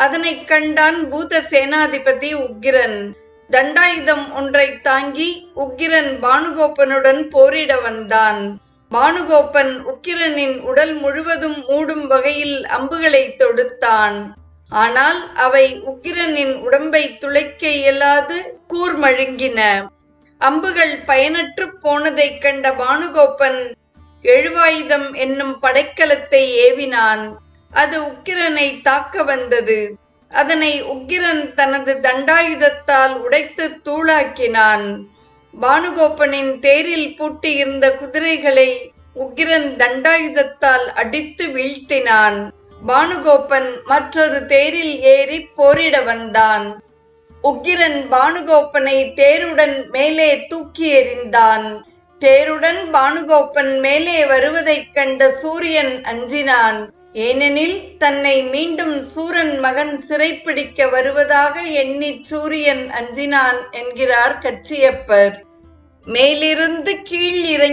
அதனைக் கண்டான் பூத சேனாதிபதி உக்கிரன். தண்டாயுதம் ஒன்றை தாங்கி உக்கிரன் பானுகோபனுடன் போரிட வந்தான். பானுகோபன் உக்கிரனின் உடல் முழுவதும் மூடும் வகையில் அம்புகளை தொடுத்தான். ஆனால் அவை உக்கிரனின் உடம்பை துளைக்க இயலாது கூர்மழுங்கின. அம்புகள் பயனற்று போனதைக் கண்ட பானுகோபன் எழுவாயுதம் என்னும் படைக்கலத்தை ஏவினான். அது உக்கிரனை தாக்க வந்தது. அதனை உக்கிரன் தனது தண்டாயுதத்தால் உடைத்து தூளாக்கினான். பானுகோபனின் தேரில் பூட்டியிருந்த குதிரைகளை உக்கிரன் தண்டாயுதத்தால் அடித்து வீழ்த்தினான். பானுகோபன் மற்றொரு தேரில் ஏறி போரிட வந்தான். உக்கிரன் பானுகோபனை தேருடன் மேலே தூக்கி எறிந்தான். தேருடன் பானுகோபன் மேலே வருவதைக் கண்ட சூரியன் அஞ்சினான். ஏனெனில் தன்னை மீண்டும் சூரன் மகன் சிறைப்பிடிக்க வருவதாக எண்ணி சூரியன் அஞ்சினான் என்கிறார் கச்சியப்பர். மேலிருந்து கீழ் இறங்கி